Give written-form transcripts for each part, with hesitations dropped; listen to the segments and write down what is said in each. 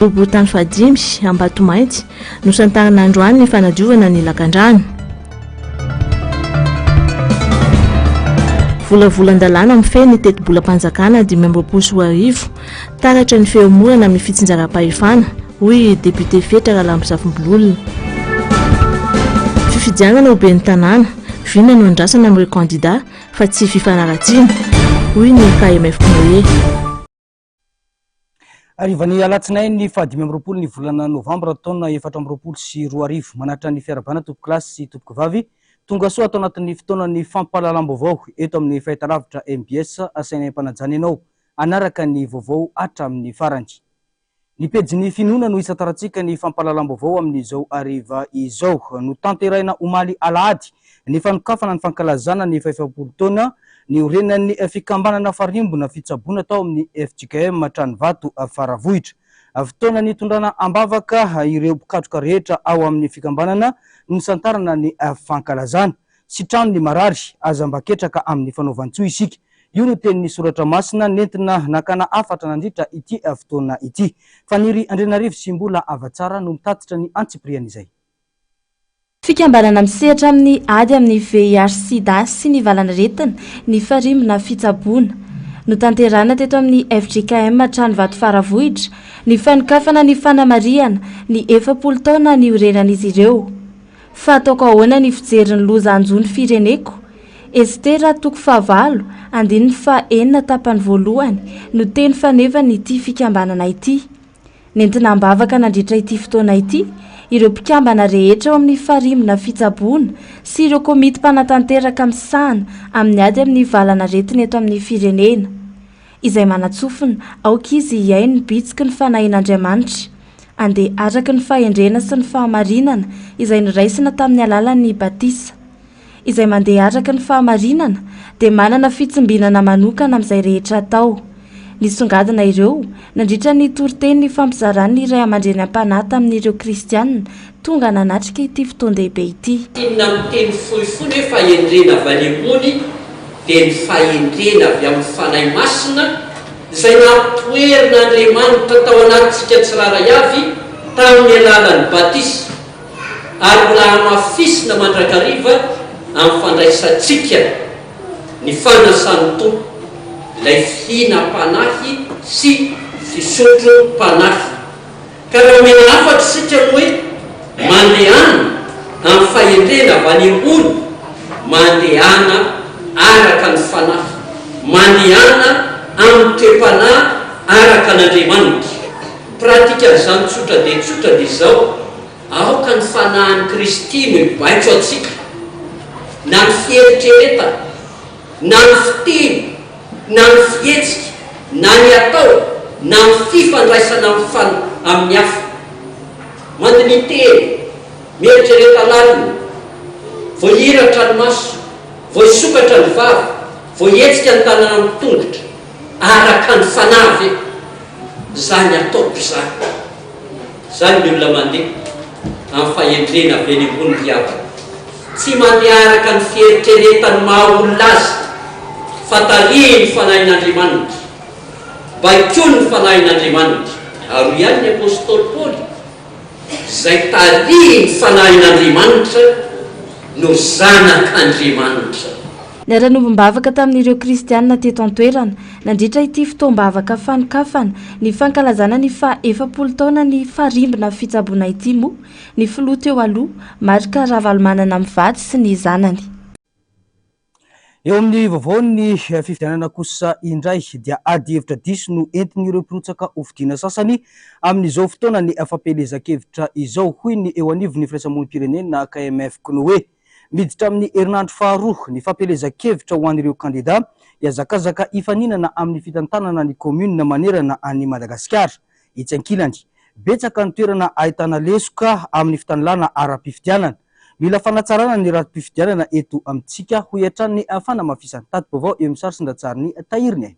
Robotan fadimy Ambatomainty no santarana androany ny fanadiovana ny lakandrano. Volavolan-dalàna mifeny teti-bolam-panjakana 520 taratra ny feomorana amin'ny fitsinjaram-pahefana hoy député Fetra Lamosafimbololona. Fifidianana ho ben'ny tanàna vina no andrasana amin'ireo candidat fa tsy fifanaratsiana hoy ny KMF Knoe. Arivany alatsinainy fa 20 ny volana novambra taona 2024 manatra ny fiarabana tompo klasy sy tompo vavy tonga soa atao anatin'ny fotoanan'ny fampahalalam-baovao eto amin'ny fahitalavitra MBS asaina ampanajana ianao anaraka ny vaovao hatramin'ny farany. Ny pejin'ny finoana no isataratsika ny fampahalalam-baovao amin'izao ariva izao no tanteraina omaly alahady ny fanokafana ny fankalazana ny 50 taona ny orenan'ny fikambanana farimbona fitsaboana tao amin'ny FJKM Tranvato Faravohitra. Fotoana ny tondrana ambavaka ireo mpikatroka rehetra ao amin'ny fikambanana no santarana ny fankalazana sy trano ny marary aza mbaketraka amin'ny fanaovantsoa isika. Io no tenin'ny soratra masina nentina nakana afatra nandritra ity fotoana ity. Faniry Andrenarivo sy mbola avatsara no mitatitra ny antsiprian'izay. Fikambanana misehatra amin'ny ady amin'ny VIH/SIDA sy ny valanaretina ny farimbona fitsaboana no tanterana teto amin'ny FJKM Tranvato Faravohitra ny fanokafana ny fanamariana ny 70 taona ny orenan'izy ireo. Fataoko ahoana ny fijeriny loza anjony fireneko Estera toko favalo andininy fa enina tapany voalohany no teny faneva ny ity fikambanana ity. Nentina ambavaka nandritra ity fotoana ity ireo mpikambana rehetra ao amin'ny farimbona fitsaboana sy ireo komity mpanatanteraka misahana amin'ny ady amin'ny valanaretina eto amin'ny firenena. Izay manatsofina aoka izy iay ny bitsiky ny fanahin'Andriamanitra andeha araka ny fahendrena sy ny fahamarinana izay noraisina tamin'ny alalan'ny batisa. Izay mandeha araka ny fahamarinana dia manana fitsimbinana manokana amin'izay rehetra atao. Nisongadina ireo nandritra ny toroteny ny fampizarany iray aman-dreny ampanata amin'ireo kristianina tonga nanatrika ity fotoan-dehibe ity. Inona miteny fohifohy hoe fahendrena avy any ambony dia ny fahendrena avy amin'ny fanahy masina izay nampitoerin'Andriamanitra tao anatintsika tsiraray avy tamin'ny alalan'ny batisa ary mbola hamafisina mandrakariva amin'ny fandraisantsika ny fanasan'ny tompo ilay fihina-panahy sy fisotro-panahy. Ka raha mena afatra sika hoe mandehana amin'ny fahendrena avy any ambony, mandehana araka ny fanahy, mandehana amin'ny toe-panahy araka n'Andriamanitra. Pratika izany tsotra dia izao aoka ny fanahin'i Kristy mibaiko atsika na ny fieritreretana na ny fiteny na ny fihetsika na ny atao na ny fifandraisana amin'ny hafa. Mandiny teny mieritreretan lalina voahiratra ny maso vohisokatra ny vava voahetsika ny tanana amin'ny tongotra araka ny fanavy zany ataoko zany ny olona mandeha amin'ny fahendrena avy any ambony diavana tsy mandeha araka ny fieritreretany maha-olona azy fa taria ny fanahin'Andriamanitra baikio ny fanahin'Andriamanitra. Ary ihany ny apôstôly Paoly izay taria ny fanahin'Andriamanitra no zanak'Andriamanitra. Ny aranombombavaka tamin'ireo kristianina teto an-toerana nandritra ity fotoam-bavaka fanokafana ny fankalazana ny fa 70 taona ny farimbona fitsaboana ity moa ny filoha teo aloha marika Ravalomanana Mivady sy ny zanany. Eo amin'ny vaovao ny fifidianana kosa indray dia ady hevitra diso no entin'ireo mpirotsaka hofidiana sasany amin'izao fotoana ny fampelezan-kevitra izao hoy ny eo anivon'ny firaisamonim-pirenena KMF Knoe. Miditra amin'ny herinandro faharoa ny fampelezan-kevitra ho an'ireo kandida iazakazaka ifaninana amin'ny fitantanana ny komuna manerana any Madagasikara. Itsy ankilany betsaka ny toerana ahitana lesoka amin'ny fitanilana ara-pifidianana. Mila fanatsarana ny raha-pifidianana eto amintsika ho iatran'ny fanamafisany tatim-baovao eo amin'ny sary sy ndatsariny tahiriny.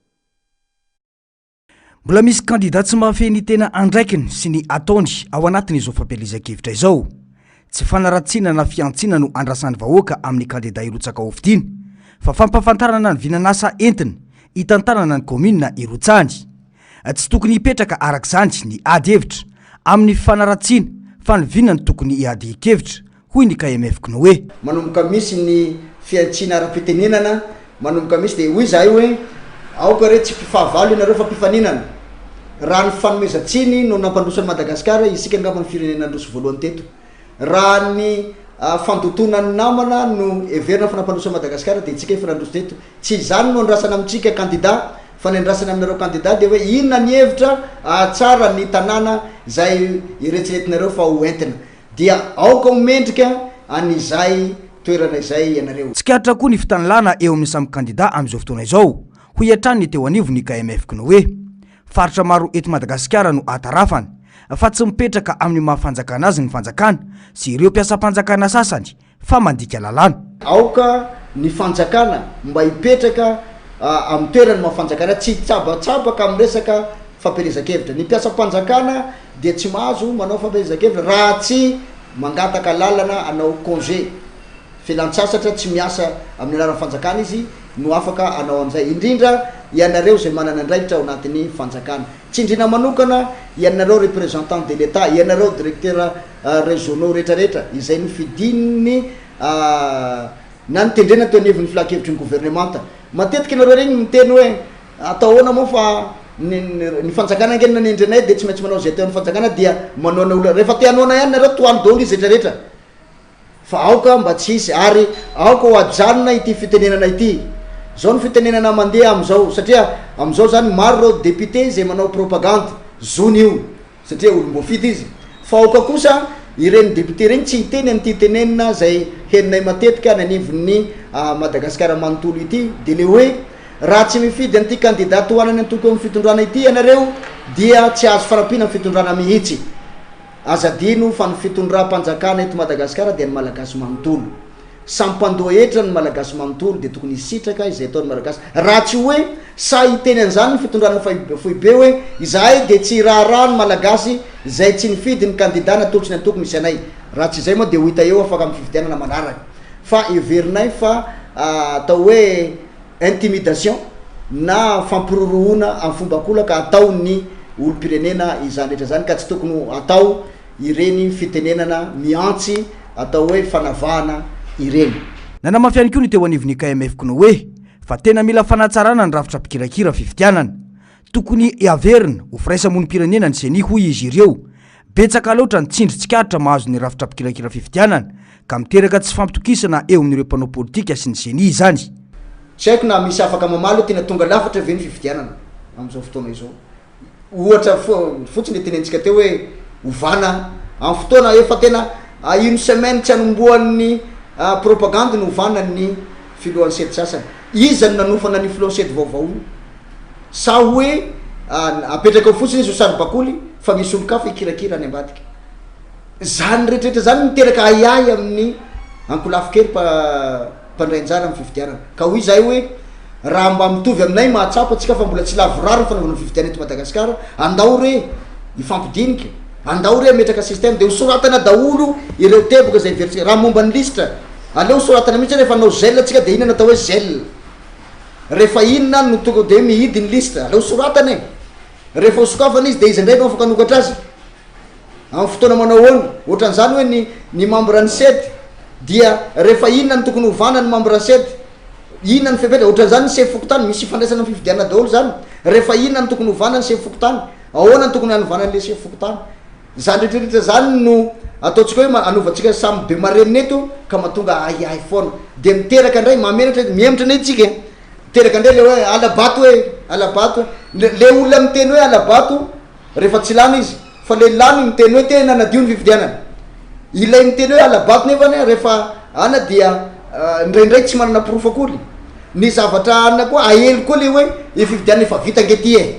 Mbola misy kandida tsy mahafehy tena andraikiny sy ny ataony ao anatin'izao fampelezan-kevitra izao. Tsy fanaratsiana na fiantsina no andrasan'ny vahoaka amin'ny kandida irotsaka hofidiana, fa fampafantarana ny vinanasa entina hitantanana ny komuna irotsahany. Tsy tokony hipetraka arak'izany ny ady hevitra amin'ny fifanaratsiana fanoviana ny tokony hiady-kevitra hoy ny KMF Knoe. Manomboka misy ny fiantsina ara-pitenenana, manomboka misy de hoy zahay hoe aoka re tsy mpifahavalo ianareo fa mpifaninana. Raha ny fanomezantsiny no nampandrosan'ny Madagasikara, isika angamba ny firenena androso voalohany teto. Raha ny fantotonan'ny namana no everina fa nampandrosan'ny Madagasikara de isika efa nandroso teto. Tsy zany no andrasana amintsika candidat, fa ny andrasana aminareo candidat de hoe inona ny hevitra tsara ny tanàna zay iretsiretinareo fa hoentina. Dia aoka homendrika an'izay toerana izay ianareo. Tsikatra koa ny fitanilana eo amin'ny samy candidat amin'izao fotoana izao. Hoy hatrany ny teo anivony KMF Knoe. Faritra maro eto Madagasikara no atarafany, fa tsy mipetraka amin'ny mahafanjakana azy ny fanjakana sy ireo mpiasam-panjakana sasany fa mandika lalàna. Aoka ny fanjakana mba hipetraka amin'ny toerany mahafanjakana, tsy tsabatsabaka amin'ny resaka fampielezan-kevitra. Ny mpiasam-panjakana dia tsy mahazo manao fampielezan-kevitra raha tsy mangataka lalana anao congé filan-tsasatra, tsy miasa amin'ny lalàna fanjakana izy no afaka anao an'izay. Indrindra ianareo zay manana andraikitra ao anatin'ny fanjakana, tsy indrina manokana ianareo représentant de l'État, ianareo directeur régionaux rehetrarehetra izay ny fidininy na nitendrena teo anivon'ny filan-kevitry ny gouvernemanta. Matetika ianareo regny miteny hoe atao ahoana moa fa ny fanjakana angenina nendrenay de tsy maintsy manao zay teon'ny fanjakana dia manoana olona. Rehefa te hanoana ihany nareo toany daholo izy rehetrarehetra. Fa aoka mba tsy hisy ary aoka ho ajanona ity fitenenana ity. Zao ny fitenenana mandeha am'izao, satria am'izao zany maro reo député zay manao propagande zony io satria olom-boafity izy. Fa aoka kosa ireny député reny tsy hiteny an'ity tenenina zay heninay matetika ny anivon'ny Madagasikara manontolo ity, de le hoe raha tsy mifidy an'ity candidat hoanany antoko amin'ny fitondrana ity ianareo dia tsy azo farampina amin'ny fitondrana mihitsy. Azadino fa ny fitondram-panjakana eto Madagasikara dia ny malagasy manontolo. Sampandohetra ny malagasy manontolo de tokony hisitraka izay ataon'ny malagasy. Raha tsy hoe sa hiteny an'izany ny fitondrana foibe hoe izahay de tsy raha ny malagasy zay tsy nifidy ny candidat natolotsy ny antoko misy anay. Raha tsy izay moa de ho hita eo afaka amin'ny fividianana manaraka. Fa iverinay fa atao hoe intimidation na fampirorohona amin'ny fomba kolaka ataon'ny olom-pirenena izany rehetra zany, ka tsy tokony atao ireny fitenenana miantsy atao hoe fanavahana ireny. Nanamafiany koa ny teo anivon'ny KMF Knoe fa tena mila fanatsarana ny rafitra pikirakira fifidianana. Tokony iaverina ho firaisamonim-pirenena ny seni hoy izy ireo. Betsaka loatra ny tsindry-tsikatra mahazo ny rafitra pikirakira fifidianana ka miteraka tsy fampitokisana eo amin'ireo mpanao politika sy ny seni izany. Tsy haiko na misy afaka mamaly tena tonga lafatra ve ny fifidianana amin'izao fotoana izao. Ohatra fotsiny tenentsika teo hoe ovana amin'ny fotoana efa tena une semaine tsy anomboan'ny propagande ny ovana ny filohan'ny sety sasany. Izany nanofana ny filohan'ny sety vaovao sa hoe apetraka ao fotsiny izy ho sary bakoly fa misy olo-kafa ikirakira any ambadika. Zany rehetrarehetra zany miteraka aiay amin'ny ankolafo-kely mpandrainjara amin'ny fifidianana. Ka hoy zay hoe raha mba mitovy aminay mahatsapa atsika fa mbola tsy lavoraro fanaovana fifidiana eto Madagasikara, andao re ifampidinika, andao re ametraka système de hosoratana daholo ireo teboka zay veritsika. Raha momba ny listra aleo hosoratana mihitsy rehefa anao gel atsika de inona natao hoe gel. Rehefa inona no tonga de mihidy ny listra aleo hosoratana e. Rehefa hosokafana izy de izy ndray no afaka anokatra azy amin'ny fotoana manao ahoana. Ohatran'izany hoe ny membre ny sety dia rehefa inona ny tokony hovana ny membre sety, inona ny fepetra, ohatran'izany ny sefy fokotany, misy fandraisana amin'ny fifidianana daholo zany. Rehefa inona ny tokony hovana ny sefy fokotany, ahoana ny tokony hanovana an'le sefy fokotany. Zany rehetrarehetra zany no ataontsika hoe anovantsika samy be marenina eto ka mahatonga aiay foana. De miteraka indray mamenatra miematra anay tsika. Miteraka indray le hoe alabato hoe alabato. Le olona miteny hoe alabato rehefa tsy lany izy, fa le lany miteny hoe tena nadio ny fifidianana. Ilay miteny hoe alabato nefany rehefa ana dia indraindray tsy manana proof akory. Ny zavatra ana koa ahely koa le hoe fifidianana efa vita angety e.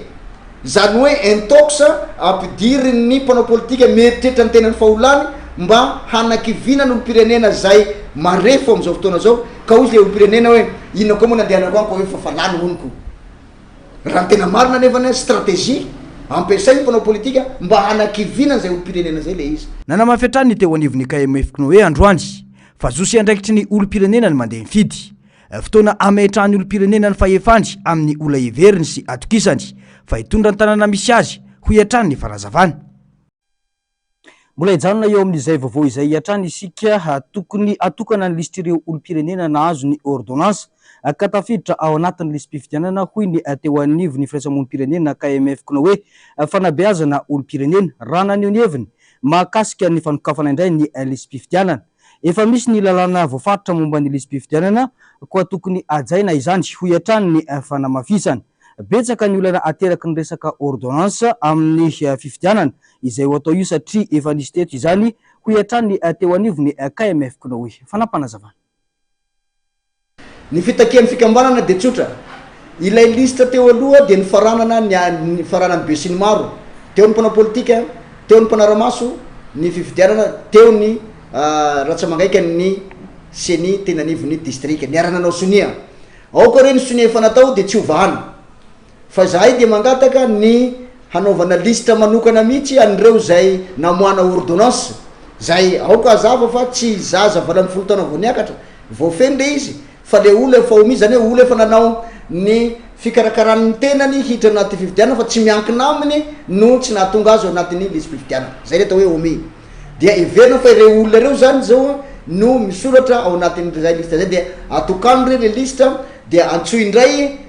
Zany hoe intox ampidiry ny mpanao politika mieritreritra ny tenany faholany mba hanakivina ny olom-pirenena zay marefo amin'izao fotoana zao. Ka hoy le olom-pirenena hoe inona koa moa nandehanako anko hoe fa falany honiko. Raha tena marina nefany stratégie ampiasainy mpanao politika mba hanakivina zay olom-pirenena zay le izy. Nanamafiatrany ny teo anivon'ny KMF Knoe androany fa zosy andraikitry ny olom-pirenena ny mandeha mifidy. Fotoana ametrahany olom-pirenena ny fahefany amin'ny ola iveriny sy atokisany fa hitondra ny tanàna misy azy ho iatrany ny farazavany. mbola hijanona eo amin'izay vaovao izay hatrany isika tokony atokana ny listireo olom-pirenena nahazo ny ordonnance ka tafiditra ao anatin'ny listim-pifidianana hoy ny teo anivo ny firaisamonim-pirenena KMF kuna hoe fanabeazana olom-pirenena raha naneho ny heviny mahakasika ny fanokafana indray ny listim-pifidianana. Efa misy ny lalàna voafaritra momba ny listim-pifidianana koa tokony ajaina izany hoy hatrany ny fanamafisana. Betsaka ny olana ateraky ny resaka ordonnance amin'ny fifidianana izay ho atao io satria efa nisy teto izany hoy hatrany teo anivo ny KMF kuna hoe fanampanazavana. Ny fitakian'ny fikambanana dia tsotra, ilay lista teo aloha dia ny faranana ny faranany be sy ny maro, teo ny mpanao politika, teo ny mpanaramaso, ny fifidianana, teo ny ratsamagaika ny seni tenanivony distrika niarananao sonia. Ao koa reny sonia efa natao dia tsy ovahana. Fa zahay dia mangataka ny hanaovana lista manokana mihitsy an'ireo zay namoana ordonnance. Zay ao ka zava fa tsy zaza vala amin'ny 10 taona vao niakatra, vao feny le izy. Fa le olo efa omi zany hoe olo efa nanao ny fikarakarany tenany hiditra anaty fifidianana fa tsy miankina aminy no tsy nahatonga azy ao anatin'ny listim-pifidianana. Zay le atao hoe omi. Dia iverina fa ireo olona reo zany zao no misoratra ao anatin'izay lista zay dia atokano re le lista dia antsoy indray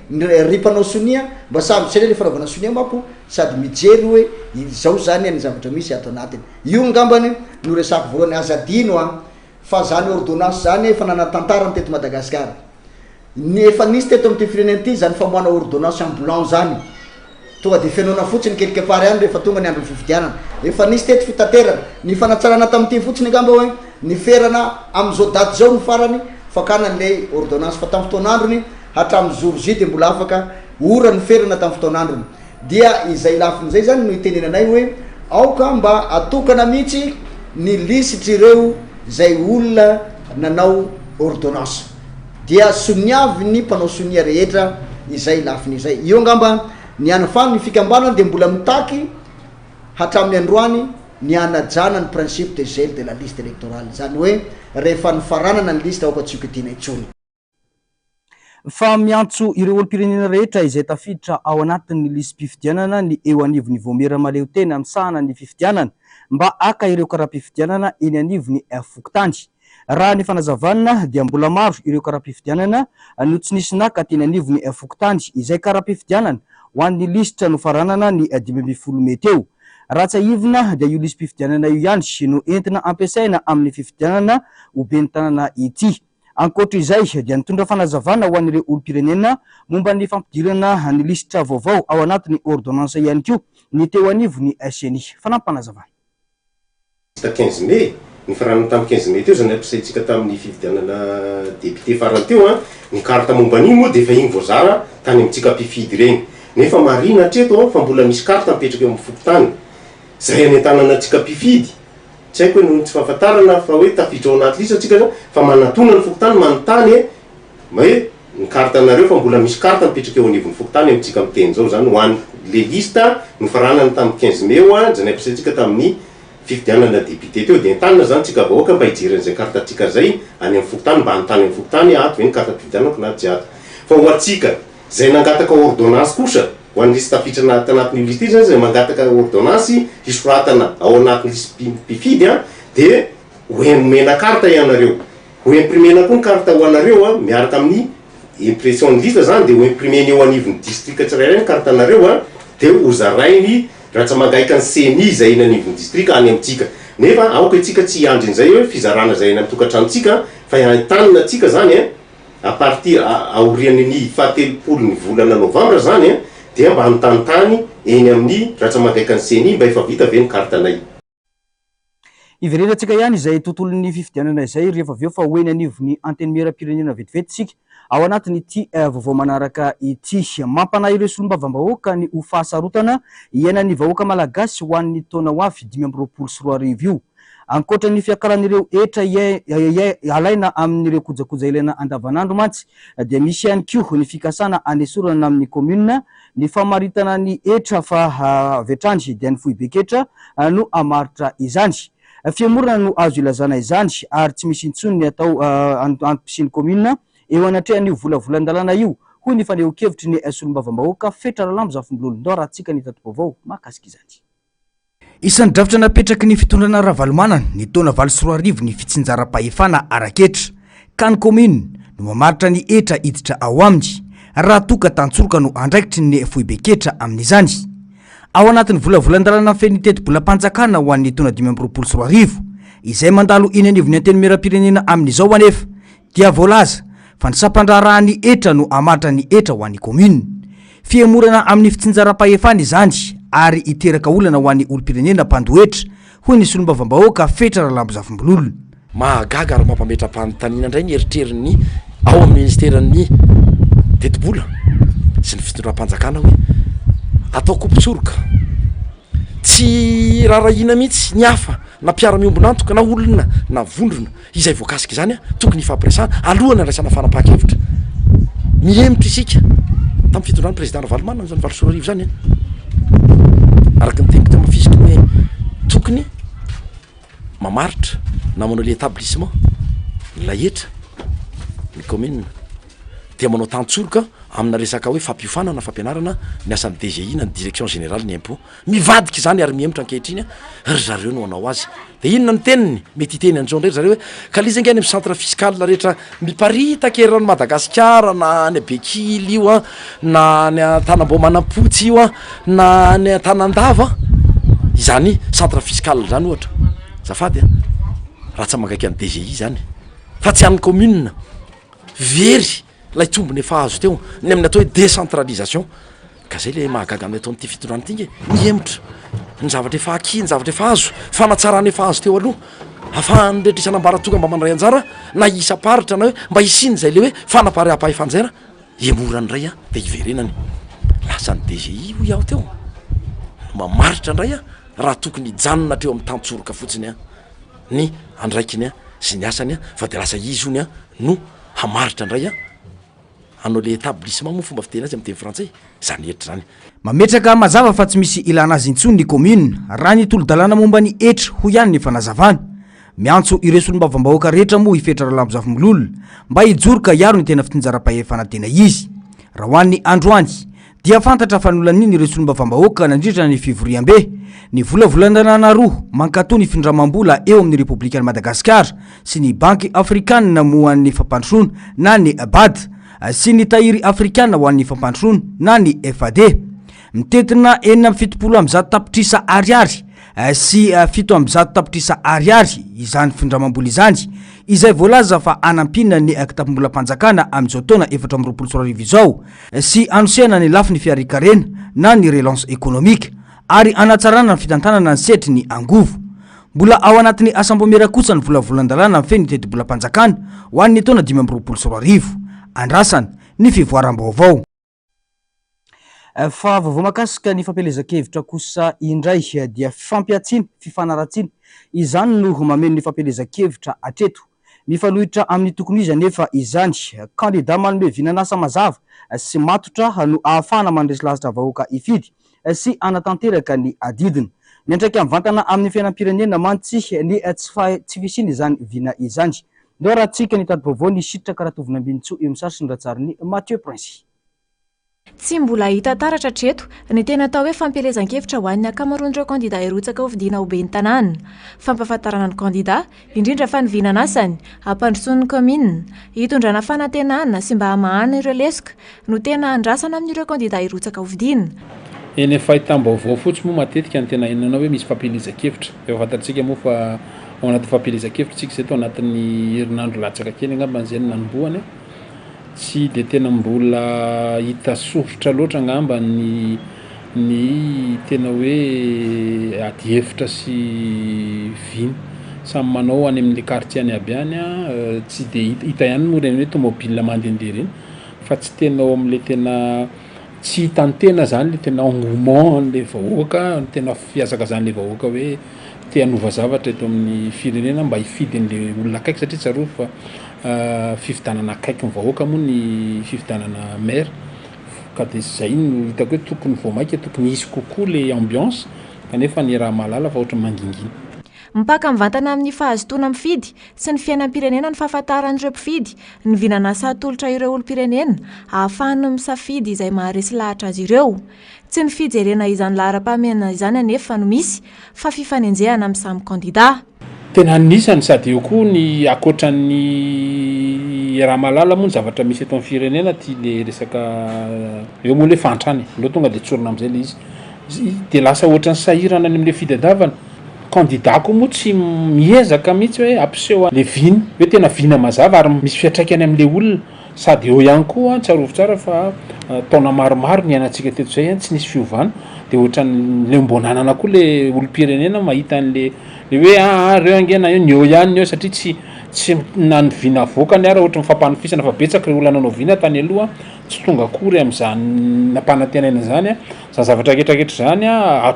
ripanao sonia mba samy tsy le fanaovana sonia mako sady mijery hoe izao zany ny zavatra misy ato anatiny. Io ngambany no resako voalohany azadino fa zany ordonnance zany efa nanatantara teto Madagasikara. Ny efa nisy teto amin'ity firenena ity zany famoana ordonnance en blanc zany. Tonga de fenona fotsiny quelque part any rehefa tonga ny andro fifidianana. Efa nisy teto fitaterana. Ny fanatsarana tamin'ity fotsiny ngamba hoe ny ferana am'izao daty zao ny farany fakana le ordonnance fa tamin'ny fotoan'androny hatramin'ny jour J dia mbola afaka ora ny ferana tamin'ny fotoan'androny. Dia izay lafin'izay zany no itenenanay hoe aoka mba atokana mihitsy ny lisitry ireo zay olona nanao ordonnance. Dia soniavy ny mpanao sonia rehetra izay lafiny izay. Io ngamba ny anafany ny fikambanana dia mbola mitaky hatramin'ny androany ny anajana ny principe de gel de la liste électorale. Zany hoe rehefa ny faranana ny lista aoka tsy hokitina itsony. Fa miantso ireo olom-pirenena rehetra izay tafiditra ao anatin'ny listim-pifidianana ny eo anivony Voamera Maleo teny amin'ny sahana ny fifidianana mba aka ireo karaha-pifidianana eny anivony Fokotany. Raha ny fanazavana dia mbola maro ireo karaha-pifidianana no tsy nisy naka teny anivony Fokotany izay karaha-pifidianana ho an'ny lisitra no faranana ny 500 meteo. Raha tsy ahivina dia io listim-pifidianana io ihany no entina ampiasaina amin'ny fifidianana ho ben'ny tanàna ity. Ankoatra izay dia nitondra fanazavana ho an'ireo olom-pirenena momba ny fampidirana ny lisitra vaovao ao anatin'ny ordonnance ihany koa ny teo anivony SNI. Fanampanazavana. 15 mai ny faranana tamin'ny 15 mai teo zany ampiasaintsika tamin'ny fifidianana député farany teo ny karta momban'iny moa dia efa iny voazara tany amintsika mpifidy regny. Nefa marina hatreto fa mbola misy karta mipetraka eo amin'ny Fokotany. Zay any an-tanànantsika mpifidy. Tsy haiko hoe noho tsy fahafantarana fa hoe tafiditra ao anaty lista atsika fa manatona ny Fokotany manontany hoe ny karta anareo fa mbola misy karta mipetraka eo anivon'ny Fokotany amintsika miteny zao zany ho an'ny le lista no faranana tamin'ny 15 mai zany ampiasaintsika tamin'ny fifidianana député teo dia entanina zany tsika vahoaka mba hijeren'izay karta atsika zay any amin'ny Fokotany mba hanontany amin'ny Fokotany ato ve ny karta fifidianako na tsy ato. Fa ho atsika zay nangataka ordonnance kosa ho an'ny lisy tafiditra tanatin'ny lista zany zay mangataka ordonnance hisoratana ao anatin'ny lisy mpifidy dia ho mena karta ianareo. Ho imprimena koa ny karta ho anareo miaraka amin'ny impression ny lista zany dia ho imprimena eo anivon'ny district tsirairay ny karta anareo dia ho zarainy ratsamagaika ny seni zay eny anivon'ny district any amintsika. Nefa aoka itsika tsy andrin'izay hoe fizarana zay eny amin'ny tokantranontsika fa hitanina atsika zany à partir aorian'ny 17 ny volana novambra zany dia mba hanotanitany eny amin'ny ratsamagaika ny seni mba efa vita ve ny kartanay. Iverenantsika ihany izay tontolon'ny fifidianana izay rehefa aveo fa hoeny anivony antenimieram-pirenena vetivety tsika ao anatin'ny ity vaovao manaraka ity. Mampanahy ireo solombavambahoaka ny ho fahasarotana iainan'ny vahoaka malagasy ho an'ny taona ho avy 2024 io. Ankoatra ny fiakaran'ireo etra alaina amin'ireo kojakoja ilaina andavanandro mantsy dia misy ihany koa ny fikasana anesorana amin'ny commune ny famaritana ny etra fa vetrandry dia ny fohibeketra no amaritra izany. Fiamorana no azo ilazana izany ary tsy misy intsony ny atao antom-pisiny commune eo anatrehan'io volavolan-dalàna io hoy ny faneho-kevitry ny solombavambahoaka Fetra Lalambo Zafimbololon-dora raha tsika ny tato-baovao mahakasika izany. isan'ny drafitra napetraky ny fitondrana Ravalomanana ny taona 20 ny fitsinjaram-pahefana araketra ka ny commune no mamaritra ny etra iditra ao aminy raha toka tantsoroka no andraikitry ny foibeketra amin'izany ao anatin'ny volavolan-dalana feny teti-bolam-panjakana ho an'ny taona 2024 izay mandalo iny anivony anteny meram-pirenena amin'izao anefa dia voalaza fa ny sampandrarahany etra no amaritra ny etra ho an'ny commune fiemorana amin'ny fitsinjaram-pahefana izany ary iteraka olana ho an'ny olom-pirenena mpandoetra hoy ny solombavambahoaka fetra Rahalambozafimbololona mahagaga ary mampametra-panontaniana indray ny eritrerin'ny ao amin'ny ministeran'ny tetibola sy ny fitondram-panjakana hoe ataoko mpitsoroka tsy rarahina mihitsy ny hafa na mpiara-miombonantoka na olona na vondrona izay voakasika izany a tokony ifampiresana alohana raisana fanapahakevitra mihemitra isika tamin'ny fitondran'ny président Ravalomanana zany 20 zany araky ny teniko tama fisiky hoe tokony mamaritra na manao le établissement ny lahetra ny commune dia manao tantsoroka amina resaka hoe fampiofanana fampianarana ny asan'ny DGI na ny direction générale ny impôt mivadika izany ary mihemitra ankehitriny ry zareo no anao azy dia inona ny teniny mety hiteny an'izao ndray zareo hoe kalizangany amin'ny centre fiscal rehetra miparitaka eran'ny Madagasikara na ny Bekily io a na ny Tanambomanampotsy io a na ny Tanandava izany centre fiscal zany ohatra zafady a raha tsy magaiky an'ny DGI zany fa tsy an'ny commune very lay tombony efa azo teo ny amin'ny atao hoe décentralisation ka zay le mahagaga amin'ny ataon'ity fitondrana ity mihemitra ny zavatra efa aki ny zavatra efa azo fanatsarana efa azo teo aloha ahafahany rehetra isanambara-toga mba mandray anjara na isa-paritra na hoe mba isiny zay le hoe fanapare-apahefanjaira emorany ray a dia iverenany lasan'ny DGI ho iaho teo mamaritra ndray a raha tokony hijanona treo amin'ny tantsoroka fotsiny a ny andraikiny a sy ny asany a fa dia lasa izy ony a no hamaritra ndray a anao le établissement moa fomba fiteny azy amin'ny teny frantsay zany etra zany mametraka mazava fa tsy misy ilana azy intsony ny commune raha ny tolo-dalàna momba ny etra ho ihany ny fanazavana miantso ireo solombavambahoaka rehetra moa hifetra Rahalambozafimbololona mba hijoroka iaro ny tena fitinjaram-pahefana tena izy raha ho an'ny androany dia fantatra fa nolaniny ireo solombavambahoaka nandritra ny fivoriam-be ny volavolan-dalàna roa mankatoa ny findramam-bola eo amin'ny Republikan'i Madagasikara sy ny banky afrikanina mo an'ny fampandrosoana na ny BAD sy ny tahiry afrikana ho an'ny fampandrosoana na ny FAD mitetina 770 tapitrisa ariary sy 700 tapitrisa ariary izany findramam-bola izany izay voalaza fa anampina ny kitapom-bolam-panjakana amin'izao taona 2024 izao sy anosiana ny lafiny fiarikarena na ny relance économique ary anatsarana ny fitantanana ny setry ny angovo mbola ao anatin'ny asambomera kosa ny volavolan-dalàna amin'ny feny teti-bolam-panjakana ho an'ny taona 2024 andrasana ny fivoaram-baovao fa vaovao makasika ny fampelezan-kevitra kosa indray dia fampiatsiny fifanaratsiny izany no mameno ny fampelezan-kevitra atreto mifanohitra amin'ny tokony izy anefa izany kandida manome vinanasa mazava sy matotra no ahafahana mandresy lasitra vahoaka ifidy sy anatanteraka ny adidina miantraiky amin'ny vantana amin'ny fiainam-pirenena mantsy ny tsy fisiny izany vina izany ndao raha tsika ny tady-baovao ny sitraka karahatovina ambinitso eo misary sy ny ratsariny Mathieu Prince. Tsy mbola hita taratra treto ny tena atao hoe fampelezan-kevitra ho an'ny akamaroan'ireo kandida irotsaka ho vidiana ho ben'ny tanàna fampahafantarana ny kandida indrindra fa ny vinanasany hampandrosoan'ny commune hitondrana fanantenana sy mba hamahana ireo lesoka no tena andrasana amin'ireo kandida irotsaka ho vidiana eny fahitam-baovao fotsy moa matetika ny tena enanao hoe misy fampelezan-kevitra efa fantatsika moa fa ao anaty fampelezan-kevitra tsika zay tao anatin'ny herinandro latsaka kely angamba an'izay ny nanombohany tsy dia tena mbola hita sorotra loatra angamba ny tena hoe ady hevitra sy viny samy manao any amin'ny quartier any aby any tsy dia hita ihany moa reny hoe tomobile mandehandeha reny fa tsy tena ao amin'le tena tsy hita ny tena zany le tena engouement le vahoaka ny tena fiasaka zany le vahoaka hoe te hanova zavatra eto amin'ny firenena mba hifidy an'le olona akaiky satria tsaroa fa fifidanana akaiky ny vahoaka moa ny fifidanana maire ka dia zay no hitako hoe tokony vao maika tokony hisy kokoa le ambiance kanefa ny raha mahalala fa ohatra mangingina mipaka mivantana amin'ny fahazotoana mifidy sy ny fiainam-pirenena ny fahafantaran'ireo mpifidy ny vinanasa atolotra ireo olo-pirenena ahafahany misafidy izay maharesy lahatra azy ireo tsy ny fijerena izany lahara-pahamehana izany anefa no misy fa fifanenjehana amin'ny samy kandida. Tena nisany sady eo koa ny akoatran'ny raha malala moa ny zavatra misy eto amin'ny firenena ty le resaka eo moa le fantrany lo tonga de tsorona am'izay le izy de lasa ohatran'ny sahirana any am'le fitadiavana candidat ko moa tsy miezaka mihitsy hoe ampiseho le viny hoe tena vina mazava ary misy fiatraikany am'le olona sady eo ihany koa tsarovy tsara fa taona maromaro ny ainatsika teto zay tsy nisy fiovana de ohatran'le mbonanana koa le olom-pirenena mahita an'le hoe reo angena io ny eo ihany eo satria tsy nanyvina vokany ary ohatry mifampanofisana fa betsaka re olona nanao vina tany aloha tsy tonga kory am'izany nampanantenana zany zany zavatra ketraketra zany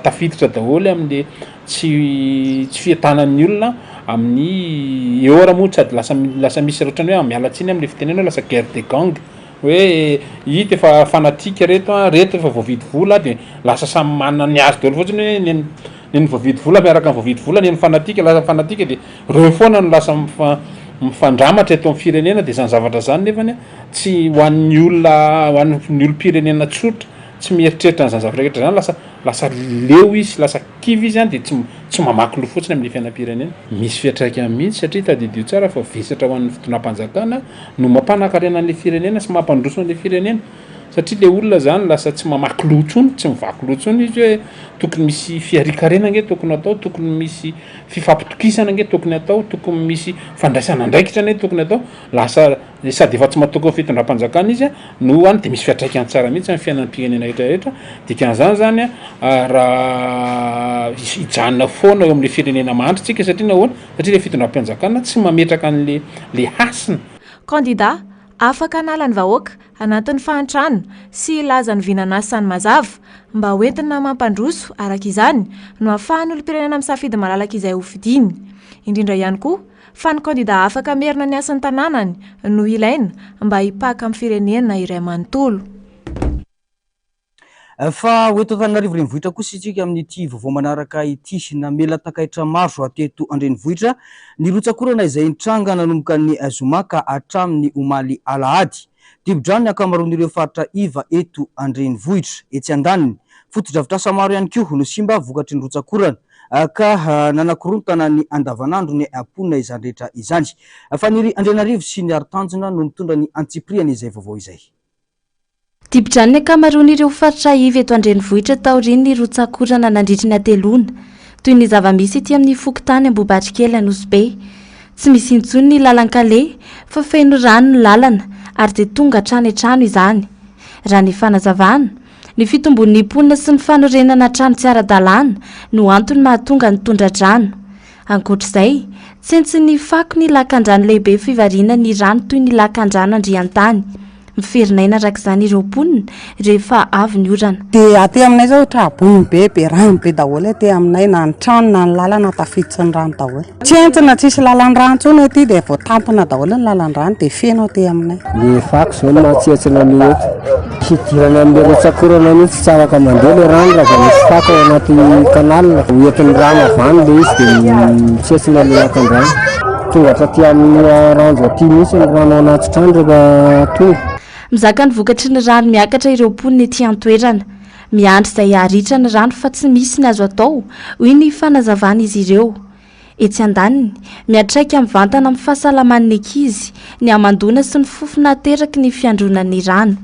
tafiditra daholo am'le tsy fiatanan'ny olona amin'ny eo ara moa sady lasa misy ohatrany hoe mialatsiny am'le fitenena lasa guerre de gang hoe hita efa fanatika reto efa voavidy vola de lasa samy manana ny azy daholo fotsiny hoe ny voavidy vola miaraka amin'ny voavidy vola ny fanatika lasa fanatika de reo foana no lasa mifandramatra eto amin'ny firenena de zany zavatra zany nefany tsy ho an'ny olom-pirenena tsotra tsy mieritreritra n'izany zavatra rehetra zany lasa leo izy lasa kivy izy zany de tsy mamaky lo fotsiny amin'ny fiainam-pirenena misy fiatraikany mihitsy satria tadidio tsara fa vesatra ho an'ny fotoanam-panjakana no mampanankarena an'le firenena sy mampandroso an'le firenena satria le olona zany lasa tsy mamaky lotsony tsy mivaky lotsony izy hoe tokony misy fiarikarena nge tokony atao tokony misy fifampitokisana nge tokony atao tokony misy fandraisana ndraikitra ne tokony atao lasa sady efa tsy matoko fitondram-panjakana izy no any de misy fiatraikany tsara mihitsy amin'ny fiainam-pirenena rehetrarehetra dikan'izany zany raha hijanona foana eo amin'le firenena mandritsika satria nahoana satria le fitondram-panjakana tsy mametraka an'le hasina candidat afaka analany vahoaka anatin'ny fahantrano sy ilazany vinanasany mazava mba hoentina mampandroso araka izany no ahafahany olom-pirenena misafidy malalaka izay hofidiny indrindra ihany koa fa ny candidat afaka merina ny asan'ny tanànany no ilaina mba hipaka amin'ny firenena iray manontolo. Fa hoeto Antananarivo renivohitra kosa isika amin'ity vaovao manaraka ity sy namela takaitra maro ateto andrenivohitra ny rotsakorana izay nitranga nanomboka ny zoma ka hatramin'ny omaly alahady dibo-drano ny akamaroan'ireo faritra iva eto andrenivohitra etsy andaniny foto-drafitrasa maro ihany koa no simba vokatry ny rotsakorana ka nanakorontana ny andavanandro ny amponina izany rehetra izany fa ny Andrenarivo sy ny Aritanjona no mitondra ny antsipriany izay vaovao izay. Dibo-drano ny akamaroan'ireo faritra iva eto andrenivohitra taoriny rotsakorana nandritra ny atelona toy ny zava-misy ety amin'ny fokotany Ambohibatrikely Anosy-Be tsy misy intsony ny lalan-kale fa feno rano ny lalana ary de tonga trano trano izany raha ny fanazavana ny fitombon'ny mponina sy ny fanorenana trano tsy ara-dalàna no antony mahatonga ny tondra-drano ankoatr'izay tsentsy ny fako ny lakan-drano lehibe fivariana ny rano toy ny lakan-drano andrian-tany miferinaina araka izany ireo mponina rehefa avy ny orana de aty aminay zao trabony be rano be daholo aty aminay na ny trano na ny lalana tafiditsy ny rano daholo tsy entina tsisy lalan-drano tsony aty de voatampona daholo ny lalan-drano de feno aty aminay le fako zao no mahatsiatsina mihety fidirana amin'le rotsakorana mihitsy tsy afaka mandeha le rano raha misy fako ao anaty kanalina hoentin'ny rano avany le izy de mitsiatsina le lakan-drano tonga taty amin'ny ranjo aty mihitsy ny rano anaty trano rehefa tonga mizaka ny vokatry ny rano miakatra ireo mponina ety an-toerana miandry izay aritra ny rano fa tsy misy ny azo atao hoy ny fanazavana izy ireo etsy andaniny miatraika amin'ny vantana amin'ny fahasalaman'ny ankizy ny amandona sy ny fofona ateraky ny fiandronan'ny rano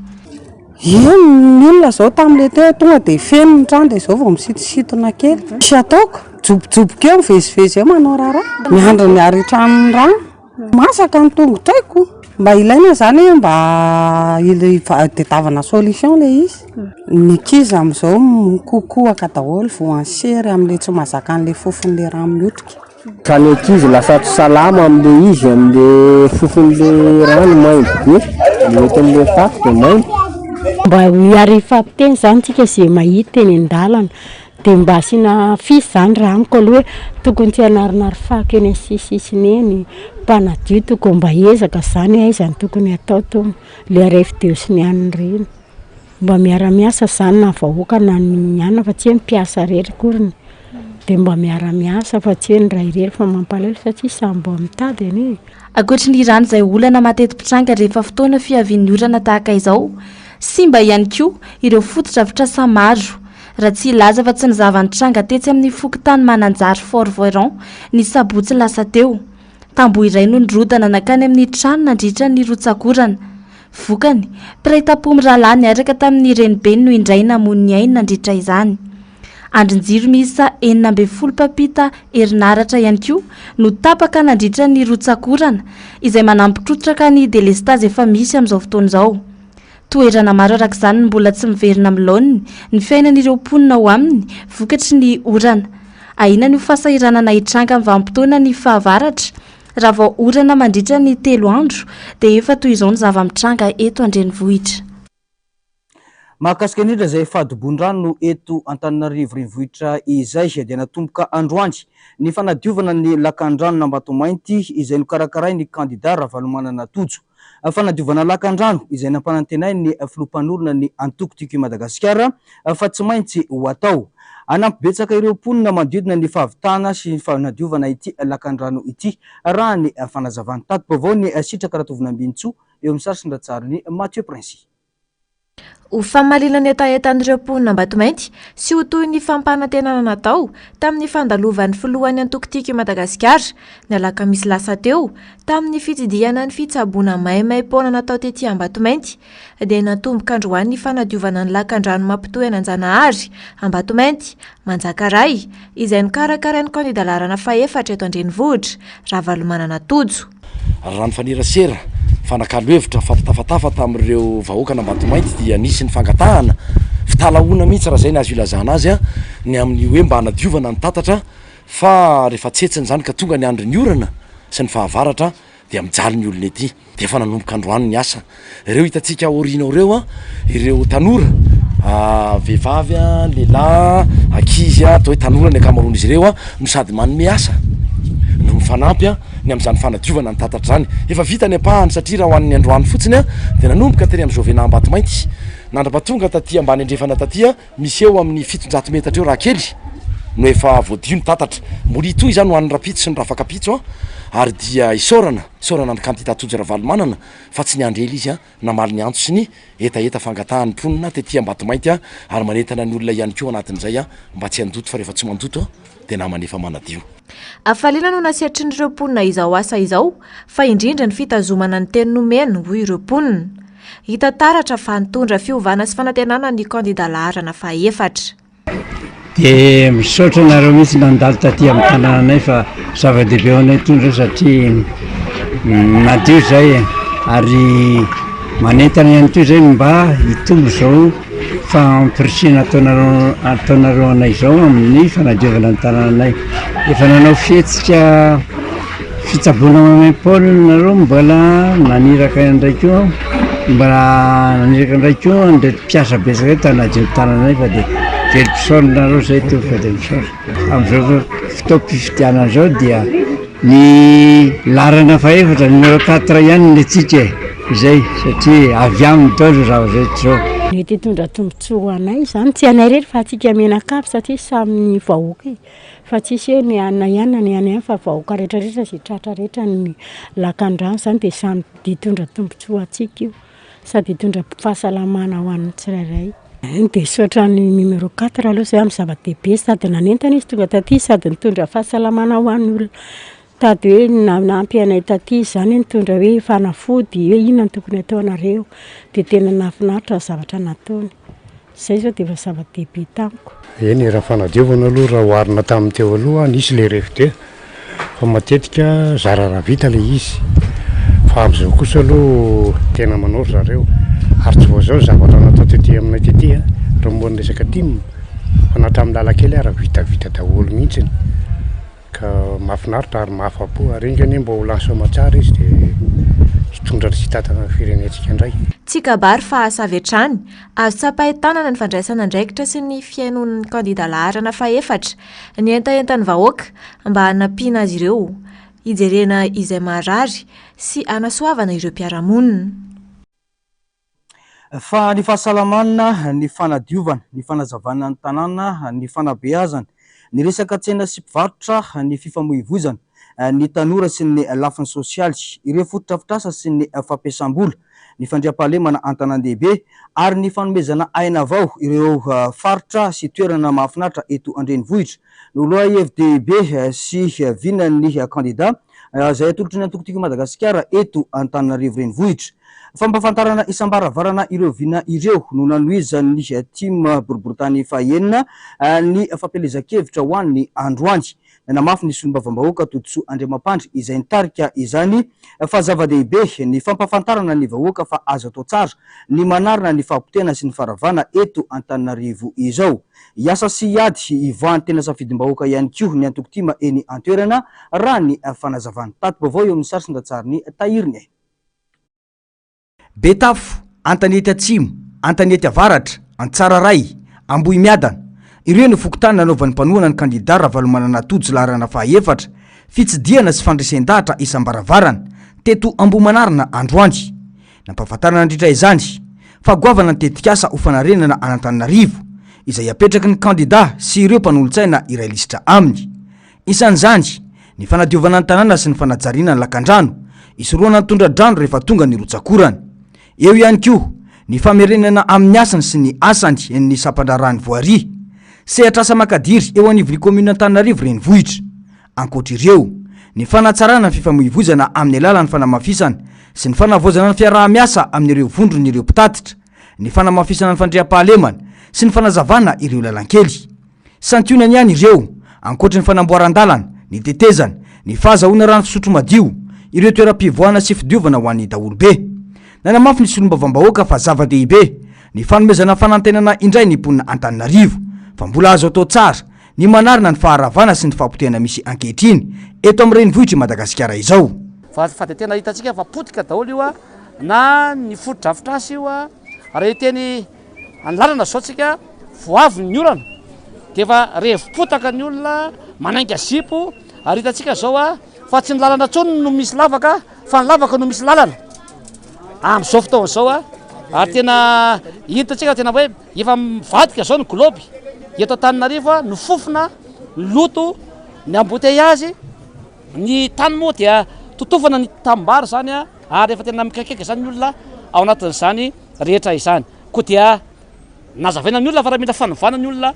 io ny olona zao tamin'le te tonga de feno ny trano de zao vao misitositona kely sy ataoko jobojoboka eo mivezivezy eo manao raharaha miandry ny aritrany rano masaka ny tongotraiko mba ilaina zany mba dedavana solution le izy ny ankizy amin'izao mikokoaka daholo voansery amin'le tsy mahazaka an'le fofon'le rano miotrika ka ny ankizy lasa tsy salama amin'le izy amin'le fofon'le rano maimbo be mety amin'le fako de maimbo mba hiary fampiteny zany tsika zay mahita eny an-dalana de mba asina fisy zany raha amiko aloha hoe tokony tsy hanarinary fako eny sisisiny eny mpanadio tokony mba ezaka zany aizany tokony atao to le arefideo sy ny aniny reny mba miara-miasa zany na vahoaka na ny anina fa tsy hoe mpiasa rery koriny de mba miara-miasa fa tsy hoe ny ray rery fa mampalahelo satria sambo mitady eny ankoatry ny rano izay olana mateti-pitranga rehefa fotoana fiavian'ny orana tahaka izao sy mba ihany koa ireo foto-drafitrasa maro raha tsy laza fa tsy nizavany tranga tetsy amin'ny fokotany mananjary Fort Voiron ny sabotsy lasa teo. Tamboho iray no nirodana nakany amin'ny trano nandritra ny rotsak'orana. Vokany, mpiray tampo mirahalahy niaraka tamin'ny renibeny no indray namono ny ainy nandritra izany. Andrin-jiro miisa 9 papita herinaratra ihany koa no tapaka nandritra ny rotsak'orana izay manampitrotraka ny delestazy efa misy amin'izao fotoana izao. Toerana maro arak'izany mbola tsy miverina milaoniny ny fiainan'ireo mponina ao aminy vokatry ny orana. Ahina ny fahasahiranana hitranga amin'ny vanim-potoana ny fahavaratra. Raha vao orana mandritra ny 3 andro dia efa toy izao ny zava-mitranga eto an-drenivohitra. Mahakasika indrindra izay fahadobon-drano eto Antananarivo renivohitra izay dia natomboka androany ny fanadiovana ny lakan-drano n'Ambatomainty izay nokarakaray ny kandida Ravalomanana Tojo. Fanadiovana lakan-drano izay nampanantenay ny filompanorona ny Antokotiko Madagasikara fa tsy maintsy ho atao. Anampibetsaka ireo mponina manodidina ny fahavitana sy ny fanadiovana ity lakan-drano ity raha ny fanazavany tato-baovao ny sitraka Ratovina Ambintsoa eo amin'ny sarsin-dratsariny Mathieu Prince. Ho famalinana etaetan'ireo mponina Ambatomaiky sy ho toy ny fampanantenana natao tamin'ny fandalovan'ny filohan'ny Antokotiko Madagasikara ny alakamisy lasa teo tamin'ny fitsidihana ny fitsaboana maimai-poana natao tetỳ Ambatomaiky dia natomboka androany ny fanadiovana ny lakan-drano mampitohy an'Anjanahary, Ambatomaiky, Manjakaray izay nokarakarain'ny kandida larana faefatra eto an-drenivohitra Ravalomanana Tojo. Rano fanerasera fanakalo hevitra fampitafatafa tamin'ireo vahoaka n'Ambatomaiky dia nisy ny fangatahana fitalahoana mihitsy raha zay ny azo ilazana azy ny amin'ny hoe mba hanadiovana ny tatatra fa rehefa tsetsiny zany ka tonga ny andro ny orana sy ny fahavaratra dia mijaly ny olona ety dia efa nanomboka androany ny asa. Ireo hitantsika orina ireo ireo tanora vehivavy lehilahy ankizy atao hoe tanora ny akamaroan'izy ireo no sady manome asa no mifanampy ny amin'izany fanadiovana ny tatatra zany. Efa vita ny apahany satria raha hoan'ny androany fotsiny dia nanomboka tery amin'izao vena Ambatomaiky nandrapatonga taty ambany andrefana taty misy eo amin'ny 700 metatra eo raha kely no efa voadio ny tatatra. Mbola itoy izany ho an'ny rapitso sy ny rafakapitso ary dia isorana ny kandida Tojo Ravalomanana fa tsy ny andrely izy namaly ny antso sy ny etaeta fangatahany mponina tetỳ Ambatomaiky ary manentana ny olona ihany koa anatin'izay mba tsy handoto fa rehefa tsy mandoto dia namana efa manadio. Afalina no nasiatry n'ireo mponina izao asa izao fa indrindra ny fitazomana ny teny nomena ho ireo mponina. Hita taratra fa nitondra fiovana sy fanantenana ny kandida laharana faefatra. Dia misaotra nareo mihitsy nandalo taty amin'ny tanànanay fa zava-dehibe ho anay tondra satria nadio zay ary manentana ihany koa zay mba hitombo zao fampirisina ataonareo anay zao amin'ny fanadiovana ny tanànanay. Efa nanao fihetsika fitsaboana maimai-poana nareo mbola naniraka indray koa ndray mpiasa betsaka tanadio tanànanay fa dia velompisaoranareo zay to fa dia misaora amin'izao fotoam-pifidianana zao dia ny larana faefatra numéro 4 ihany ny atsika izay satria avy aminy taolo raha zay zao. Mety hitondra tombontsoa ho anay zany tsy anay rery fa atsika menakafy satria samy vahoaka fa tsisy hoe ny anona ihany ny any fa vahoaka rehetrarehetra izay tratra rehetra ny lakan-drano zany dia samy hitondra tombontsoa atsika io sady hitondra fahasalamana ho an'ny tsirairay. Dia saotra ny numéro 4 aloha zay amin'ny zava-dehibe sady nanentana izy tonga taty sady nitondra fahasalamana ho an'ny olona tady hoe nampy anay taty zany nitondra hoe fanafody hoe inona ny tokony atao anareo dia tena nahafinaritra zavatra nataony. Zay zao dia efa zava-dehibe tamiko. Eny raha fanadiovana aloha raha oharina tamin'ny teo aloha nisy le revite fa matetika zara raha vita le izy fa amin'izao kosa aloha tena manao zareo ary tsy voazao zavatra natao tetỳ aminay tetỳ raha momba ny resaka tim fa natra amin'ny lalakely raha vitavita daholo mihitsiny ka mahafinaritra ary mahafa-po ary ingany mba ho lasa matsara izy dia hitondra sy hitatana firenentsika indray. Tsikabary fa asa avy hatrany azo tsapahitanana ny fandraisana andraikitra sy ny fiainon'ny kandida laharana faefatra ny entaentan'ny vahoaka mba hanampiana azy ireo hijerena izay maharary sy hanasoavana ireo mpiara-monina. Fa ny fahasalamana, ny fanadiovana, ny fanazavana ny tanàna, ny fanabeazana, ny resaka tsena sy mpivarotra, ny fifamoivoizana, ny tanora sy ny lafiny sosialy, ireo fototra fitrasa sy ny fampiasam-bola, ny fandriam-pahalemana an-tanàn-dehibe ary ny fanomezana aina avao ireo faritra sy toerana mahafinaritra eto Andrenivohitra. Noloa FDB sy vina ny candidat izay atolotry ny antokotiko Madagasikara eto Antananarivo renivohitra. Fampafantarana isam-baravarana ireo vina ireo no nanohizan'ny team boriboritany fahaenina ny fampelezan-kevitra ho an'ny androany. Namafy ny solombavam-bahoaka Totoso Andriamampandry izay nitarika izany fa zava-dehibe ny fampafantarana ny vahoaka fa azo atao tsara ny manarina ny fahampitena sy ny faravana eto Antananarivo izao. Iasa sy iady ivoahany tena safidim-bahoaka ihany koa ny antokotima eny antoerana raha ny fanazavana. Tato-baovao eo amin'ny sary sindatsariny tahiriny. Betafo, Antanety Atsimo, Antanety Avaratra, Antsararay, Ambohimiadana. Ireo ny fokotany nanaovan'ny mpanohana ny kandida Ravalomanana Tojo larana fahaefatra, fitsidiana sy fandresen-dahatra isam-baravarana, teto Ambohimanarina androany. Nampahafantarana nandritra izany fa goavana ny tetikasa ho fanarenana an'Antananarivo izay apetraky ny kandida sy ireo mpanolontsaina iray lisitra aminy. Isan'izany ny fanadiovana ny tanàna sy ny fanajariana ny lakandrano, isoroana ny tondra-drano rehefa tonga ny rotsakorany. Eo ihany koa ny famerenana amin'ny asany sy ny asany ny sampandrarany voary. Sehatrasa makadiry eo anivon'ny komuna Antananarivo renivohitra. Ankoatr'ireo ny fanatsarana ny fifamoivoizana amin'ny alalan'ny fanamafisana sy ny fanavoazana ny fiaraha-miasa amin'ireo vondrony ireo mpitatitra, ny fanamafisana ny fandriam-pahalemana sy ny fanazavana ireo lalankely. Santionany ihany ireo ankoatra ny fanamboaran-dalana, ny tetezana, ny fahazahoana rano fisotro madio, ireo toeram-pivoahana sy fidiovana ho an'ny daholobe. Nanamafy ny solombavam-bahoaka fa zava-dehibe ny fanomezana fanantenana indray ny mponina Antananarivo fa mbola azo atao tsara ny manarina ny faharavana sy ny fahampotehana misy ankehitriny eto amin'ny renivohitra Madagasikara izao. Fa de tena hitantsika fa potika daholo io na ny foto-drafitrasa io raha teny anlalana zao tsika voavy ny olana de fa revo-potaka ny olona manainga zipo ary hitantsika zao fa tsy ny lalana tsony no misy lavaka fa ny lavaka no misy lalana amin'izao fotoana zao ary tena hitantsika tena hoe efa mivadika zao ny globy eto Antananarivo ny fofona ny loto ny embouteillage ny tany moa dia totofana ny tambara zany ary efa tena mikaikaiky zany ny olona ao anatin'izany rehetra izany. Koa dia nazavaina ny olona fa raha mila fanovana ny olona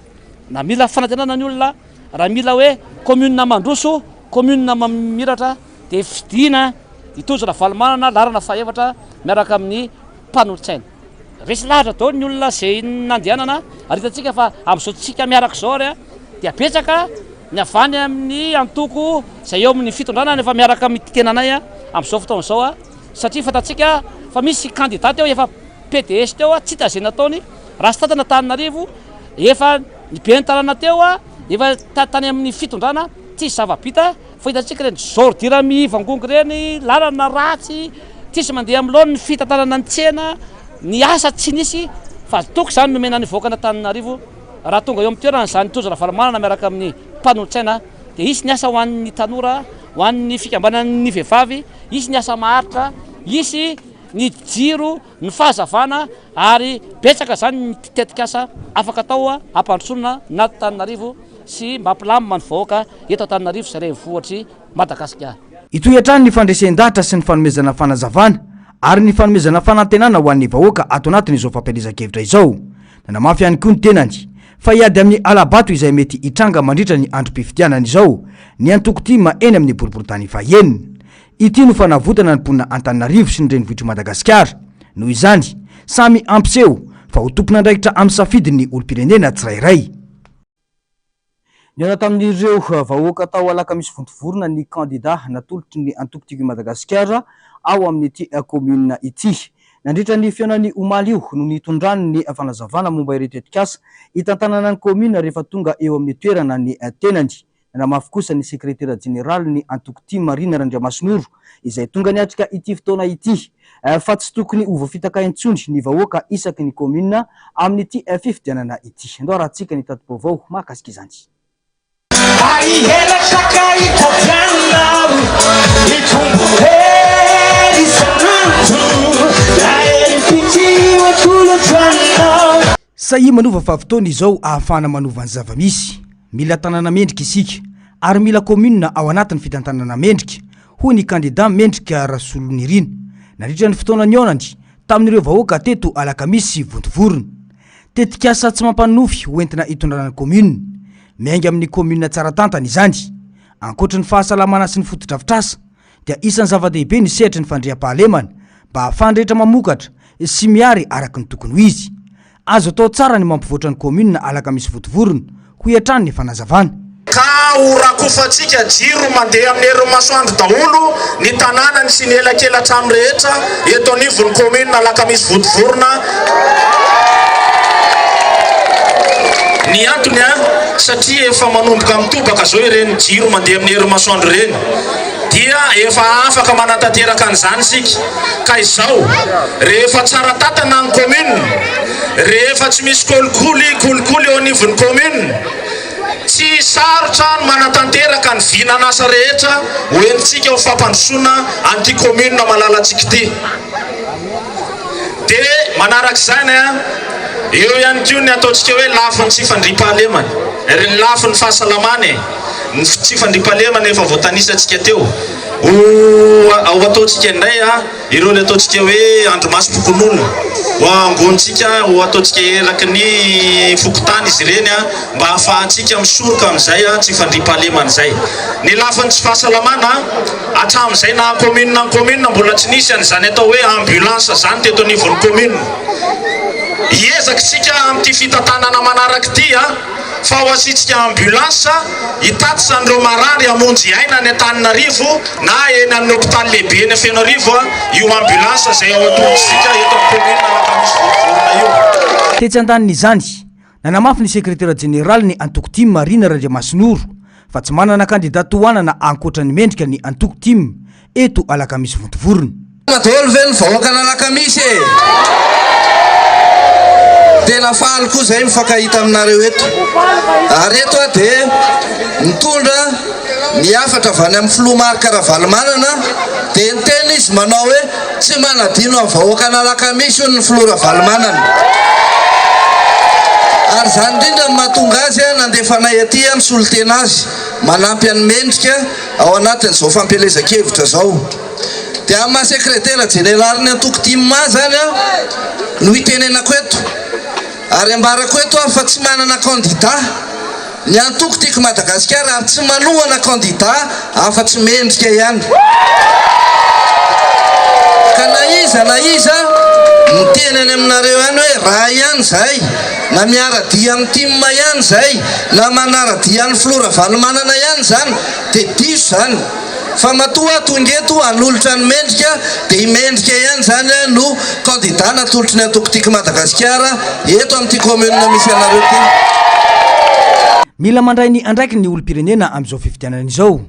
na mila fanantenana ny olona raha mila hoe commune mandroso commune mamiratra de fidina itojo Ravalomanana larana fahaefatra miaraka amin'ny mpanolontsaina. Resy lahatra daholo ny olona zay nandehanana ary hitantsika fa amin'izao tsika miaraka zao ary dia betsaka ny avany amin'ny antoko zay eo amin'ny fitondrana nefa miaraka amin'ny tenanay amin'izao fotoana zao satria fatantsika fa misy candidat eo efa PDS teo tsy hita zay nataony raha sy tatana Antananarivo efa ny be ny tanàna teo efa tany amin'ny fitondrana tsy zava-bita fa hitantsika reny zordira mivangongo reny lalana ratsy tsisy mandeha amin'ny laony ny fitantanana ny tsena ny asa tsy nisy fa toko zany nomena ny voaka Antananarivo raha tonga eo amin'ny toerana zany Tojo Ravalomanana miaraka amin'ny mpanolontsaina de isy ny asa ho an'ny tanora ho an'ny fikambanan'ny vehivavy, isy ny asa maharitra, isy ny jiro ny fahazavana ary betsaka zany ny tetikasa afaka atao ampandrosoana na Antananarivo sy mampilamina ny vahoaka eto Antananarivo sy renivohitry Madagasikara. Itoy-hatrany ny fandresen-dahatra sy ny fanomezana fanazavana ary ny fanomezana fanantenana ho an'ny vahoaka ato anatin'izao fampelezan-kevitra izao. Nanamafy ihany koa ny tenany fa iady amin'ny alabato izay mety hitranga mandritra ny androm-pifidianana izao ny antokotima eny amin'ny boriboritany fahaenina. Ity no fanavotana ny mponina Antananarivo sy ny renivohitry Madagasikara. Noho izany samy ampiseho fa ho tokony andraikitra amin'ny safidin'ny olom-pirenena tsirairay. Niana tamin'ireo vahoaka tao alakamisy vontovorona ny kandida natolotry ny antokotiko Madagasikara ao amin'ity commune ity. Nandritra ny fiaonan'ny omaly io no nitondrany ny fanazavana momba ireo tetikasa hitantanana ny commune rehefa tonga eo amin'ny toerana ny tenany. Namafy kosa ny sekretera general ny antokotima Rina Randriamasinoro izay tonga niatrika ity fotoana ity fa tsy tokony ho voafitakaintsony ny vahoaka isaky ny commune amin'ity fifidianana ity. Andao raha tsika ny tato-baovao mahakasika izany. Sahi manova fa fotoana izao ahafahana manova ny zava-misy. Mila tanàna mendrika isika ary mila commune ao anatin'ny fitantanana mendrika hoy ny kandida mendrika Rasolonirina. Nandritra ny fotoana ny aonany tamin'ireo vahoaka teto alakamisy vontovorona. Tetikasa tsy mampanofy hoentina hitondrana ny commune. Miainga amin'ny commune tsara tantana izany. Ankoatra ny fahasalamana sy ny fotodrafitrasa dia isan'ny zava-dehibe ny sehatra ny fandriam-pahalemana mba ahafandrehetra mamokatra sy miary araka ny tokony ho izy. Azo atao tsara ny mampivoatra ny commune alakamisy votovorona ho hiatrany ny fanazavana. Ka orakofatsika jiro mandeha amin'ny herin'ny masoandro daholo ny tanàna sy ny elakelan-trano rehetra eto anivon'ny commune alakamisy votovorona. Ny antony satria efa manomboka mitobaka zao ireny jiro mandeha amin'ny herin'ny masoandro reny dia efa afaka manatanteraka an'izany sika. Ka izao rehefa tsara tatana ny commune, rehefa tsy misy kolikoly eo anivon'ny commune, tsy sarotra ny manatanteraka ny vinanasa rehetra hoentsika ho fampandrosoana anty commune malalatsika ty. De manarak'izany eo ihany koa ny ataontsika hoe lafiny tsy fandriam-pahalemana, ny lafiny fahasalamana, ny tsy fandriam-pahalemana efa voatanisantsika teo. Ao ataontsika indray ireo le ataontsika hoe andromasy pokon'olona, ho angontsika ho ataontsika eraky ny fokotany izy ireny mba ahafahantsika misoroka amin'izay tsy fandriam-pahalemana izay. Ny lafiny tsy fahasalamana hatramin'izay na commune mbola tsy nisy an'izany atao hoe ambulance zany teto anivon'ny commune. Iezakitsika amin'ity fitantanana manaraky ity fa ho asitsika ambulance hitatsa an'ireo marary hamonjy aina ny Antananarivo na eny amin'ny hôpitaly lehibe ny Fianararivo io ambulance izay ao atolotsika eto amin'ny commune alakamisy votovorona io. Tetsy andanin'izany nanamafy ny sekretera général ny antoko tim Marina Randriamasinoro fa tsy manana kandidat hoanana ankoatra ny mendrika ny antoko tim eto alakamisy votovorona. Madolo ve ny vahoaka ny alakamisy tena faly koa zay mifankahita aminareo eto. Ary eto dia mitondra ny afatra avy any amin'ny filoha Ravalomanana dia ny tena izy manao hoe tsy manadino amin'ny vahoaka ny alakamisy ny filoha Ravalomanana. Ary zany indrindra mahatonga azy nandefanay aty ny solotena azy manampy any mendrika ao anatin'izao fampelezan-kevitra zao. Dia amin'ny sekretera général ny antoko tim zany no hitenenako eto. Ary ambarako eto fa tsy manana candidat ny antoko tiako Madagasikara ary tsy malohana candidat afa-tsy mendrika ihany. Ka na iza miteneny aminareo ihany hoe raha ihany zay na miaradia amin'ny tim ihany zay na manaradia amin'ny filoha Ravalomanana ihany zany dia diso zany. Fa matoa tongeto anolotra ny mendrika dia mendrika ihany zany no candidat natolotry ny antoko tiako Madagasikara eto amin'ity commune misy anareo ty. Mila mandray ny andraiky ny olo-pirenena amin'izao fifidianana izao.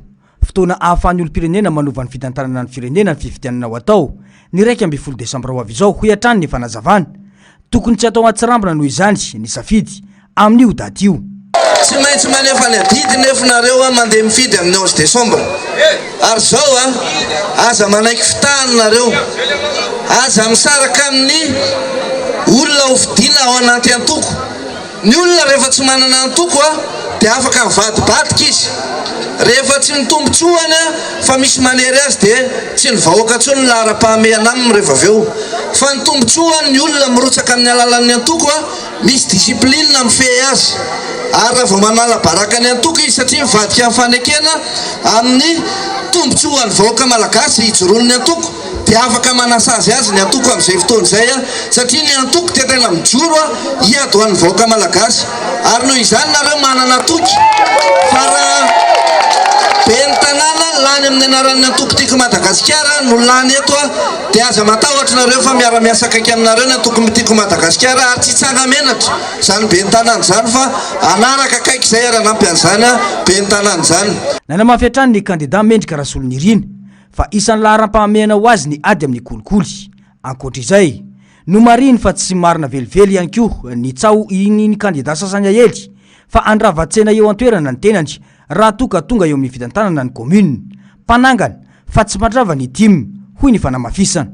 Fotoana ahafahan'ny olo-pirenena manova ny fitantanana ny firenena ny fifidianana ho atao ny 1 Desambra ho avy izao ho hiatrany ny fanazavana. Tokony tsy atao atsirambina noho izany ny safidy amin'io daty io. Tsy maintsy manefa ny adidy nefa nareo mandeha mifidy amin'ny 11 Desambra. Ary zao aza manaiky fitahany nareo, aza misaraka amin'ny olona hovidiana ao anaty antoko. Ny olona rehefa tsy manana antoko dia afaka mivadibadika izy. Rehefa tsy nitombotsoany fa misy manery azy dia tsy ny vahoaka ntsony lara-pahamehana aminy rehefa avy eo. Fa ny tombotsoany ny olona mirotsaka amin'ny alalan'ny antoko misy disiplinina mifehy azy. Ary raha vao manala baraka ny antoko izy satria mivadika amin'ny fanekena amin'ny tombotsoan'ny vahoaka malagasy hijoroany ny antoko dia afaka manasazy azy ny antoko amin'izay fotoana izay satria ny antoko dia tena mijoro hiady ho an'ny vahoaka malagasy. Ary noho izany nareo manana toky fa raha be ny tanàna lany amin'ny anaran'ny antoko tiako Madagasikara no lany eto dia aza matahotra nareo fa miara-miasa akaiky aminareo ny antoko tiako Madagasikara ary tsy hitsanga menatra zany be ny tanàna zany fa anaraka akaiky izay aranampy an'izany be ny tanàna zany. Nanamafy hatrany ny candidat mendrika Rasolonirina fa isan'ny laharam-pahamehana ho azy ny ady amin'ny kolikoly. Ankoatra izay no mariny fa tsy marina velively ihany koa ny tsao ny candidat sasany ahely fa andravatsena eo an-toerana ny tenany raha tonga eo amin'ny fitantanana ny commune. Mpanangana fa tsy matrava ny tim hoy ny fanamafisana.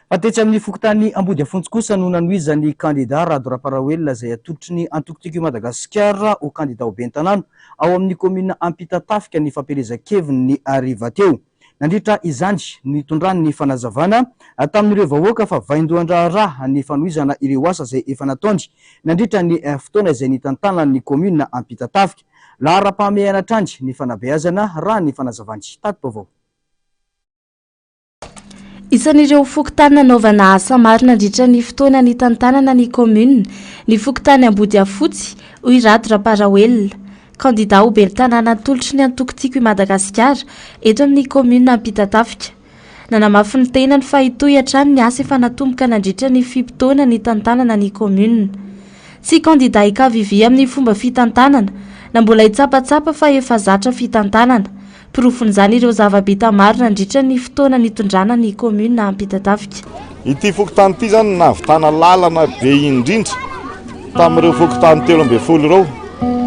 Fatetsy amin'ny fokotany Ambody Afontsy kosa no nanohizany candidat Rado Raparaoelina izay atolotry ny antokotiko Madagasikara ho candidat ho bentanano ao amin'ny commune Ampitatafika ny fampielezan-keviny ny ariva teo. Nandritra izany nitondrany ny fanazavana tamin'ireo vahoaka fa vaindohan-draharaha ny fanohizana ireo asa izay efa nataony nandritra ny fotoana izay nitantana ny commune Ampitatafika. Lahara-pameana trandry ny fanabeazana raha ny fanazavany tato-baovao. Isan'ireo fokotany nanaovana asa maro nandritra ny fotoana ny tantanana ny commune ny fokotany Ambody Afotsy hoy Rado Raparaoelina candidat ho bentanana atolotry ny antokotiko i Madagasikara eto amin'ny commune Ampitatafika. Nanamafy ny tenany fa itoy hatrany ny asa efa natomboka nandritra ny fimpitoana ny tantanana ny commune. Tsy candidat ikavivy amin'ny fomba fitantanana na mbola hitsapatsapa fa efa zatra fitantanana. Profon'izany ireo zava-bita maro nandritra ny fotoana nitondrana ny commune Ampitatafika. Ity fokotany ity zany navitana lalana be indrindra tamin'ireo fokotany 13 ireo.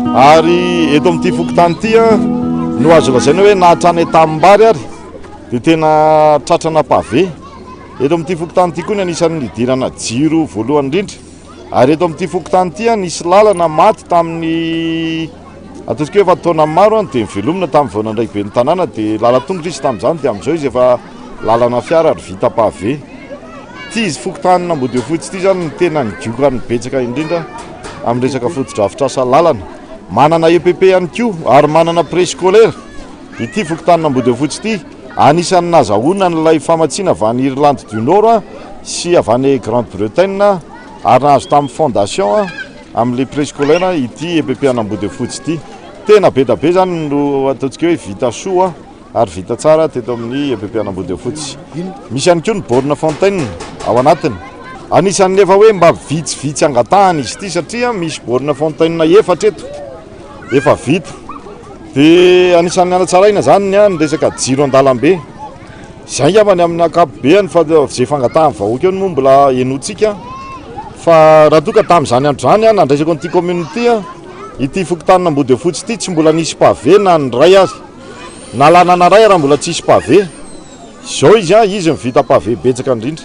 Ary eto amin'ity fokotany ity no azo lazaina hoe nahatrany tamin'Mbary ary dia tena tratrana pavé. Eto amin'ity fokotany ity koa ny anisan'ny nidirana jiro voalohany indrindra. Ary eto amin'ity fokotany ity nisy lalana maty tamin'ny ataontsika hoe efa taona maro dia mivelomina tamin'ny voanandraiky be ny tanàna dia lala-tongotra izy tamin'izany dia amin'izao izy efa lalana fiara ary vita pavé. Ty izy fokotany Ambody Afotsy ity zany tena nigiokany betsaka indrindra amin'ny resaka foto-drafitra asa lalana. Manana EPP ihany koa ary manana préscolaire. Ity fokotany Ambody Afotsy ity anisan'ny nazahoana n'ilay famatsiana avy any Irlande du Nord sy avy any Grande-Bretagne ary nahazo tamin'ny fondation amin'ilay préscolaire ity EPP any Ambody Afotsy ity. Tena be da be zany no ataontsika hoe vita soa ary vita tsara teto amin'ny EPP any Ambody Afotsy. Misy ihany koa ny borne fontaine ao anatiny. Anisan'ny efa hoe mba vitsivitsy angatahana izy ity satria misy borne fontaine efatra eto. Efa vita. Dia anisan'ny anatsaraina zany ny resaka jiro an-dalambe. Izay ngambany amin'ny ankapobeny fa izay fangatahana vahoaka eo no mbola henotsika. Fa raha toa ka tamin'izany andro zany nandraisako an'ity commune ity fokotany Ambody Afotsy ity tsy mbola nisy pavé na ny ray azy. Na lalana ray raha mbola tsisy pavé. Izao izy mivita pavé betsaka indrindra.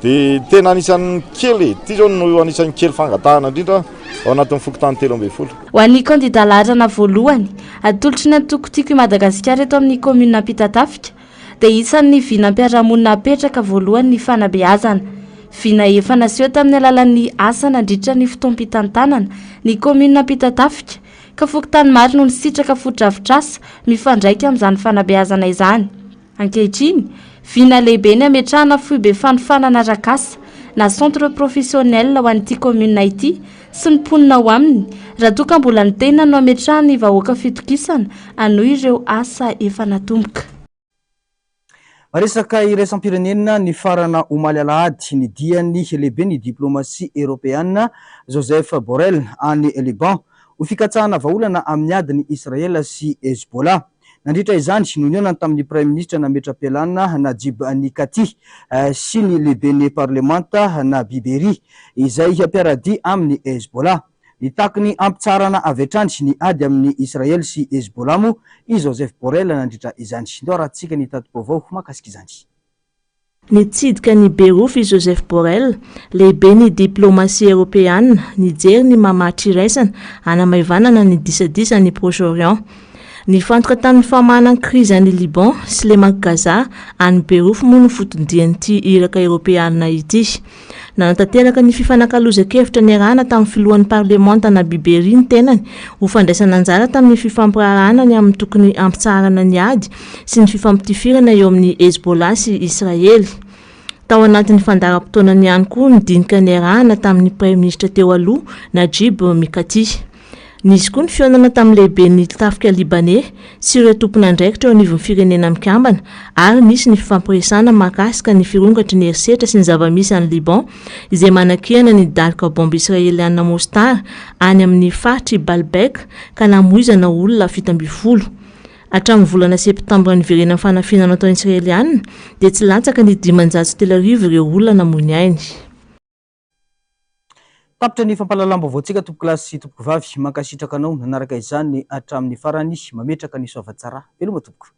Dia tena anisan'ny kely ity zao no anisan'ny kely fangatahana indrindra ao anatin'ny fokotany 13. Ho an'ny candidat laharana voalohany atolotry ny antokotiko i Madagasikara eto amin'ny commune Ampitatafika dia isan'ny vinam-piarahamonina apetraka voalohany ny fanabeazana. Vina efa naseho tamin'ny alalan'ny asa nandritra ny fotoam-pitantanana ny commune Ampitatafika ka fokotany maro no nisitraka foto-drafitr'asa mifandraika amin'izany fanabeazana izany. Ankehitriny vina lehibe ny ametrahana foibe fanofanana arak'asa na centre professionnel ho an'ity commune ity sy ny mponina ao aminy raha toa ka mbola ny tena no ametrahana ny vahoaka fitokisana anoho ireo asa efa natomboka. Resaka iraisam-pirenena ny farana omaly alahady ny diany lehibe ny diplomatie européenne Joseph Borrell any Liban ho fikatsahana vahaolana amin'ny adiny Israel sy Hezbollah. Nandritra izany nonionana tamin'ny Premier Ministre nametra-pialana Najib Nikati sy ny lehibe ny parlemanta na Biberi izay hampiarady amin'ny Hezbollah. Nitaky ny ampitsarana avy hatrany ny ady amin'ny Israel sy Hezbollah mo i Joseph Borrell nandritra izany. Ndao rahantsika ny tato-baovao makasika izany. Nitsidika ny Berouf i Joseph Borrell, lehibe ny diplomatie européenne, nijery ny mamahatry iraisana hanamaivanana ny disadisa ny Proche-Orient. Nifantoka tamin'ny famahanana krizy any Liban sy le Gaza any Berouf moa no fotondian'ity iraka européenne ity. Nanatanteraka ny fifanakaloza-kevitra niarahana tamin'ny filohan'ny parlemanta na Biberi ny tenany ho fandraisana anjara tamin'ny fifampirarahana ny amin'ny tokony ampitsarana ny ady sy ny fifampitifirana eo amin'ny Hezbollah sy Israel. Tao anatin'ny fandaram-potoanany ihany koa ny dinika niarahana tamin'ny Premier Ministre teo aloha Najib Mikati. Nisy koa ny fionana tamin'ny lehibe ny tafika libanais sy ireo tompon'andraikitra eo anivon'ny firenena mikambana ary nisy ny fifampiresana mahakasika ny firongatry ny herisetra sy ny zava-misy any Liban izay manakihana ny dalika bomba israeliana Mostar any amin'ny faritry Baalbek ka namoizana olona 70. Hatramin'ny volana septambra niverenany fanafinana atao israeliana dia tsy latsaka ny 530 ireo olona namoy ainy. Tapitra ny fampalalam-baovao tsika tompoko lasy sy tompoko vavy mankasitraka anao nanaraka izany hatramin'ny farany mametraka ny soavatsara veloma tompoko.